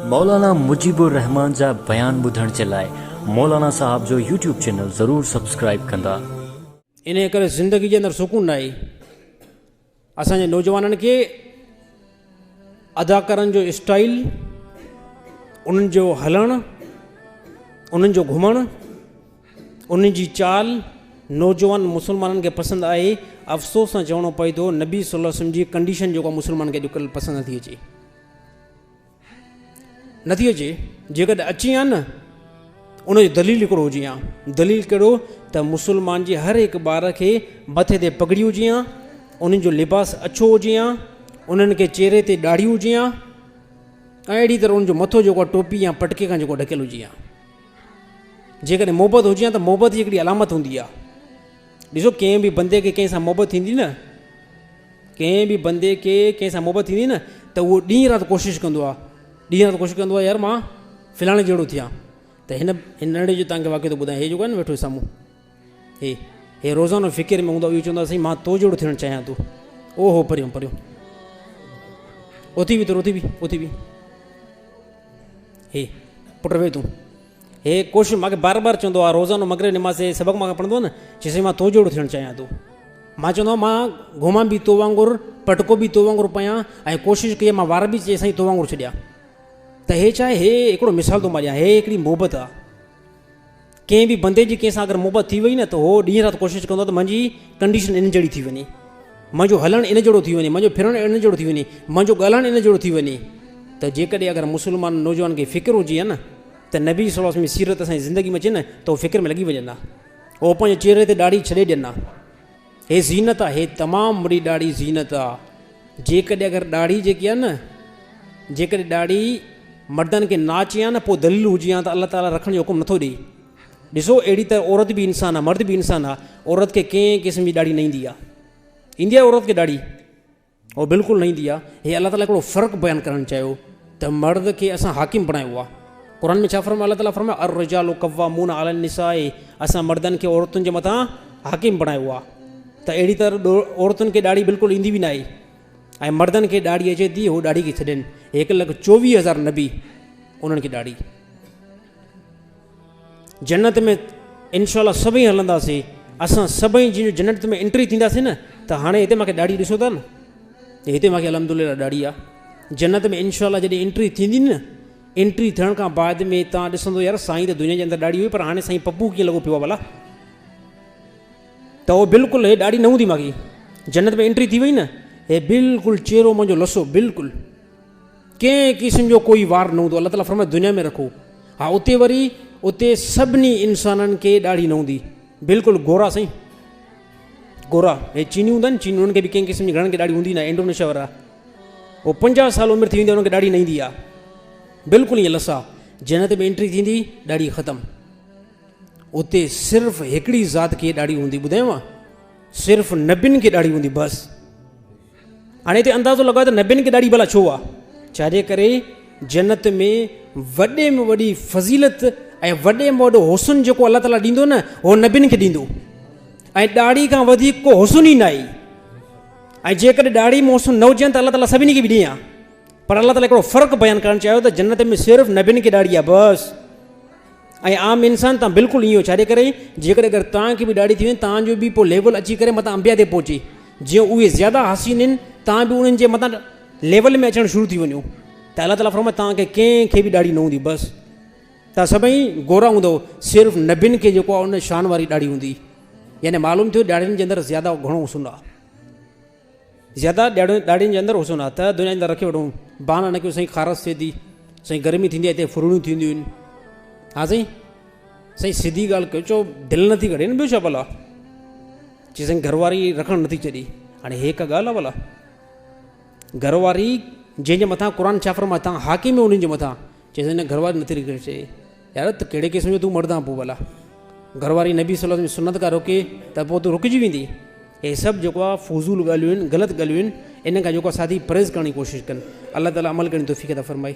मौलाना मुजीबुर रहमान जा बयान ॿुधण जे लाइ मौलाना साहब जो यूट्यूब चैनल ज़रूर सब्सक्राइब कंदा। इन करे ज़िंदगी जे अंदरि सुकून न आहे। असांजे नौजवाननि खे अदा करण जो स्टाइल, उन्हनि जो हलणु, उन्हनि जो घुमणु, उन्हनि जी चाल नौजवान मुस्लमाननि खे पसंदि आहे। अफ़सोस सां चवणो पए थो, नबी सल्लल्लाहु अलैहि वसल्लम जी कंडीशन जेको मुस्लमान खे अॼुकल्ह पसंदि नथी अचे। जेकॾहिं अची आहे न, उनजो दलील हिकिड़ो हुजे हा। दलील कहिड़ो? त मुस्लमान जे हर हिकु ॿार खे मथे ते पगड़ी हुजे हा, उन्हनि जो लिबास अछो हुजे हा, उन्हनि खे चेहरे ते ॾाढ़ी हुजे हा, ऐं अहिड़ी तरह उनजो मथो जेको आहे टोपी या पटके खां जेको ढकियल हुजे हा। जेकॾहिं मोहबत हुजे हा त मोहबत जी हिकिड़ी अलामत हूंदी आहे। ॾिसो, कंहिं बि बंदे खे कंहिं सां मोहबत थींदी न, कंहिं बि बंदे खे कंहिं सां मोहबत थींदी न, त उहो ॾींहुं राति कोशिशि कंदो आहे, यार मां फलाणे जहिड़ो थियां। त हिन नंढे जो तव्हांखे वाक़ियो थो ॿुधायां। हे जेको आहे न वेठो साम्हूं, हे रोज़ानो फ़िकिर में हूंदो, इहो चवंदो आहे साईं मां तो जहिड़ो थियणु चाहियां थो। ओहो परियो परियो, उथी बि हे पुट वे तूं, हे कोशिशि मूंखे बार बार चवंदो आहे। रोज़ानो मगरिब निमाज़ सबक़ मूंखे पढ़ंदो न, चई साईं मां तो जहिड़ो थियणु चाहियां थो। मां चवंदो आहियां मां घुमां बि तो वांगुरु, पटको बि तो वांगुरु पायां, ऐं कोशिशि कई मां वार बि चई साईं तो वांगुरु छॾियां। त हे छा आहे? हे हिकिड़ो मिसाल थो मां ॾियां। हे हिकिड़ी मोहबत आहे। कंहिं बि बंदे जी कंहिंसां अगरि मोहबत थी वई न, त उहो ॾींहुं राति कोशिशि कंदो त मुंहिंजी कंडीशन इन जहिड़ी थी वञे, मुंहिंजो हलणु इन जहिड़ो थी वञे, मुंहिंजो फिरणु इन जहिड़ो थी वञे, मुंहिंजो ॻाल्हाइणु इन जहिड़ो थी वञे। त जेकॾहिं अगरि मुस्लमान नौजवान खे फ़िक्र हुजे हा न, त नबी सल्लल्लाहु अलैहि वसल्लम जी सीरत असांजी ज़िंदगी में अचे न, त उहो फ़िक्र में लॻी वञनि हा। उहो पंहिंजे चेहरे ते ॾाढ़ी छॾे ॾियनि हा। हे ज़ीनत आहे, हे तमामु वॾी ॾाढ़ी ज़ीनत आहे। जेकॾहिं अगरि ॾाढ़ी जेकी आहे न, जेकॾहिं ॾाढ़ी मर्दनि खे ना अचे हा न, पोइ दलील हुजे हा त अलाह ताला रखण जो हुकुम नथो ॾे। ॾिसो, अहिड़ी तरह औरत बि इंसान आहे, मर्द बि इंसान आहे। औरत खे कंहिं क़िस्म जी ॾाढ़ी न ईंदी आहे। ईंदी आहे औरत खे ॾाढ़ी? उहो बिल्कुलु न ईंदी आहे। हे अलाह ताला हिकिड़ो फ़र्क़ु बयानु करणु चाहियो त मर्द खे असां हाकिम बणायो आहे। क़ुर में छा फरमायो? अलाह ताला फरमायो अर्रिजालु क़व्वामून अलन निसाए, असां मर्दनि खे औरतुनि जे मथां हाकिम बणायो आहे। त अहिड़ी तरह औरतुनि खे ॾाढ़ी बिल्कुलु ईंदी बि न आहे, ऐं मर्दनि खे ॾाढ़ी अचे थी, उहो ॾाढ़ी खे छॾनि। 1,24,000 नबी, उन्हनि खे ॾाढ़ी। जन्नत में इनशाअल्लाह सभई हलंदासीं। असां सभई जीअं जन्नत में एंट्री थींदासीं न, त हाणे हिते मूंखे ॾाढ़ी ॾिसो था न, हिते मूंखे अल्हम्दुलिल्लाह ॾाढ़ी आहे। जन्नत में इनशाअल्लाह जॾहिं एंट्री थींदी न, एंट्री थियण खां बाद में तव्हां ॾिसंदो यार साईं त दुनिया जे अंदरि ॾाढ़ी हुई, पर हाणे साईं पप्पू कीअं लॻो पियो आहे भला। त उहो बिल्कुलु हे ॾाढ़ी न हूंदी मूंखे। जन्नत में एंट्री थी वई न, हे बिल्कुलु चेहरो मुंहिंजो लसो, बिल्कुलु कंहिं क़िस्म जो कोई वार न हूंदो। अलाह ताला फरमाए दुनिया में रखो। हा, उते वरी उते सभिनी इंसाननि खे ॾाढ़ी न हूंदी, बिल्कुलु गोरा साईं, गोरा। हे चीनी हूंदा आहिनि, चीनी, उन्हनि खे बि कंहिं क़िस्म जी घणनि खे ॾाढ़ी हूंदी न। इंडोनेशिया वारा, उहो 50 साल उमिरि थी वेंदी आहे, उन्हनि खे ॾाढ़ी न ईंदी आहे, बिल्कुलु ईअं लसा। जन्नत में एंट्री थींदी, ॾाढ़ी ख़तमु। उते सिर्फ़ु हिकिड़ी ज़ात खे ॾाढ़ी हूंदी, ॿुधायांव, सिर्फ़ु नबियुनि खे ॾाढ़ी हूंदी बसि। हाणे हिते अंदाज़ो लॻायो त नबियुनि खे ॾाढ़ी भला छो आहे? छाजे करे जन्नत में वॾे में वॾी फज़ीलत ऐं वॾे में वॾो हुस्न जेको अलाह ताला ॾींदो न, उहो नबियुनि खे ॾींदो। ऐं ॾाढ़ी खां वधीक को हुस्न ई न आहे। ऐं जेकॾहिं ॾाढ़ी में हुस्न न हुजनि त अलाह ताला सभिनी खे बि ॾिए हा। पर अलाह ताला हिकिड़ो फ़र्क़ु बयानु करणु चाहियो त जन्नत में सिर्फ़ु नबियुनि खे ॾाढ़ी आहे बसि। ऐं आम इंसान तव्हां बिल्कुलु ईअं। छाजे करे? जेकॾहिं अगरि तव्हांखे बि ॾाढ़ी थी वञे, तव्हांजो बि पोइ लेवल अची करे मथां अंबिया ते पहुचे। जीअं उहे ज़्यादा हसीन आहिनि, तव्हां बि उन्हनि जे मथां लेवल में अचणु शुरू थी वञो। त अलाह ताला फरमाए तव्हांखे कंहिंखे बि ॾाढ़ी न हूंदी बसि। तव्हां सभई गोरा हूंदव, सिर्फ़ु नबियुनि खे जेको आहे उन शान वारी ॾाढ़ी हूंदी। यानी मालूम थियो ॾाढ़ियुनि जे अंदरि ज़्यादा घणो हुस्न आहे, ज़्यादा ॾाढ़ियुनि जे अंदरि हुस्न आहे। त दुनिया जे अंदरि रखे वठूं, बहाना न कयो साईं ख़ारस थिए थी, साईं गर्मी थींदी आहे, हिते फुरणियूं थींदियूं आहिनि। हा साईं सिधी ॻाल्हि कयो, चओ दिलि नथी करे न, ॿियो छा भला। चई साईं घरवारी रखणु नथी छॾी। हाणे हे हिकु ॻाल्हि आहे भला? घरवारी जंहिंजे मथां क़ुर छा फरमाए, तव्हां हाकिम उन्हनि जे मथां, चई साईं न घरवारी नथी रखे। चए यार त कहिड़े क़िस्म जो तूं मर्द आहे पोइ भला? घरवारी नबी सल्लल्लाहु अलैहि वसल्लम सुन्नत खां रोके त पोइ तूं रुकिजी वेंदी। हे सभु जेको आहे फज़ूल ॻाल्हियूं आहिनि, ग़लति ॻाल्हियूं आहिनि। इन खां जेको आहे साथी परहेज़ करण जी कोशिशि कनि। अलाह ताला अमल करण जी तौफ़ीक़ अता फ़रमाए।